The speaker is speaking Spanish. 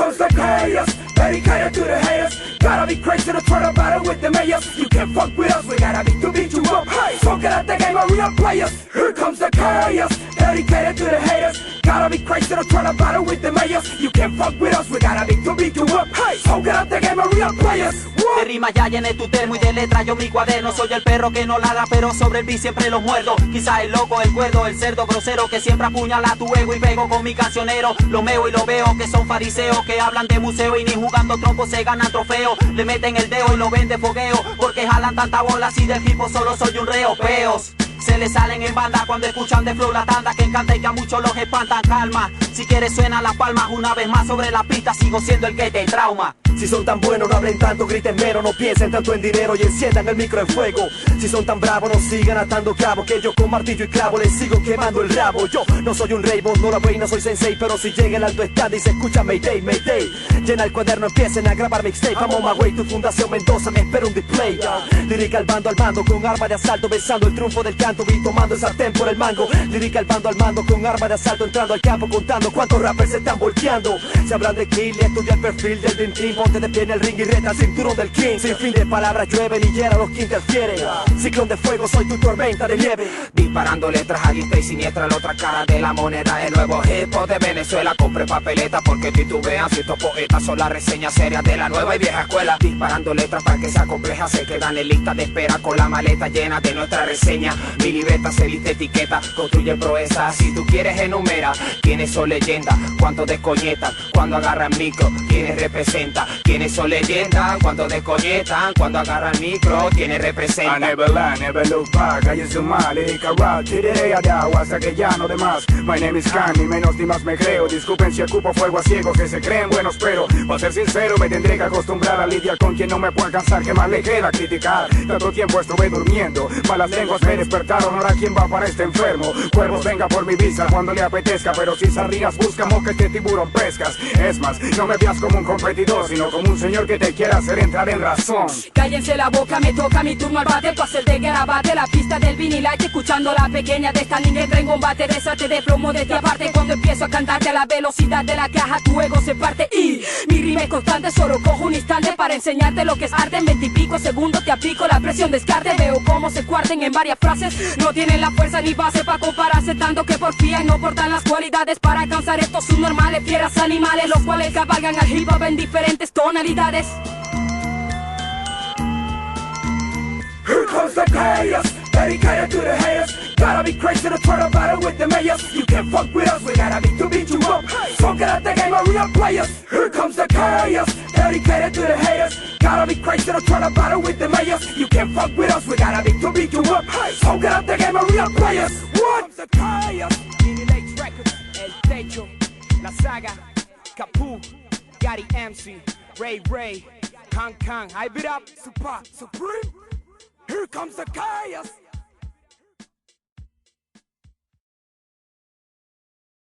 comes the chaos, dedicated to the haters. Gotta be crazy to try to battle with the mayors. You can't fuck with us, we gotta be to beat you up. Hey, so get out the game of real players. Here comes the chaos, dedicated to the haters. Gotta be crazy to try to battle with the mayors. You can't fuck with us, we gotta be to beat you up. Hey, so get out the game of real players. De rimas ya llené tu termo y de letras yo mi cuaderno. Soy el perro que no ladra pero sobre el beat siempre los muerdo. Quizá el loco, el cuerdo, el cerdo grosero que siempre apuñala tu ego y pego con mi cancionero. Lo meo y lo veo que son fariseos que hablan de museo y ni jugando trompos se ganan trofeos. Le meten el dedo y lo ven de fogueo porque jalan tanta bola así del hipo solo soy un reo. Peos se le salen en banda cuando escuchan de flow la tanda que encanta y que a muchos los espantan. Calma, si quieres suena las palmas una vez más sobre la pista. Sigo siendo el que te trauma. Si son tan buenos no hablen tanto, griten menos, no piensen tanto en dinero y enciendan el micro en fuego. Si son tan bravos no sigan atando cabos, que yo con martillo y clavo les sigo quemando el rabo. Yo no soy un rey, vos no la wey, no soy sensei, pero si llega el alto stand y se escucha Mayday, Mayday. Llena el cuaderno, empiecen a grabar mixtape. I'm on my way, tu fundación Mendoza me espera un display. Lírica al mando con arma de asalto, besando el triunfo del canto y tomando el sartén por el mango. Lírica al mando con arma de asalto, entrando al campo contando cuántos rappers se están volteando. Se hablan de kill y estudia el perfil del Dream Team. Ponte de pie en el ring y reta al cinturón del King. Sin fin de palabras llueven y hiera los que interfieren. Ciclón de fuego, soy tu tormenta de nieve. Disparando letras a diestra y siniestra, la otra cara de la moneda. El nuevo hip hop de Venezuela. Compré papeleta porque titubean si estos poetas son las reseñas serias de la nueva y vieja escuela. Disparando letras para que sea compleja, se quedan en lista de espera con la maleta llena de nuestra reseña. Mi libreta se viste etiqueta, construye proezas. Si tú quieres enumera quiénes son leyendas, cuántos descoñetan cuando agarran micro, quiénes representan. Quiénes son leyendas, cuántos descoñetan cuando agarran micro, quiénes representan. I never lie, never look back, I used to mal, lírica rap, tiré allá hasta que ya no de más. My name is Khan, ni menos ni más me creo. Disculpen si ocupo fuego a ciegos que se creen buenos, pero para ser sincero me tendré que acostumbrar a lidiar con quien no me puede alcanzar. ¿Qué más le queda criticar? Tanto tiempo estuve durmiendo, malas lenguas me despertaron. Ahora quién va para este enfermo. Cuervos venga por mi visa cuando le apetezca, pero si sardías busca moscas que tiburón pescas. Es más, no me veas como un competidor, sino como un señor que te quiera hacer entrar en razón. Cállense la boca, me toca mi turno al bate. Pase el de garabate, la pista del vinilite. Escuchando la pequeña de esta niña entra en combate. Desate de plomo desde aparte. Cuando empiezo a cantarte a la velocidad de la caja, tu ego se parte y mi rima es constante. Solo cojo un instante para enseñarte lo que es arte. En 20 y pico segundos te aplico la presión descarte. Veo cómo se cuarten en varias frases. No tienen la fuerza ni base para compararse, tanto que porfían. No portan las cualidades para alcanzar estos subnormales. Fieras animales, los cuales cabalgan al hip hop en diferentes tonalidades. Here comes the chaos, dedicated to the haters. Gotta be crazy to try to battle with the mayors. You can't fuck with us, we gotta be to beat you up. So get out the game of real players. Here comes the chaos, dedicated to the haters. Gotta be crazy to try to battle with the mayors. You can't fuck with us, we gotta be to beat you up. So get out the game of real players. What? Comes the chaos. Vinilate Records, El Techo, La Saga, Capú, Gary MC, Ray, Khan, hype it up, Supreme. Here comes the chaos.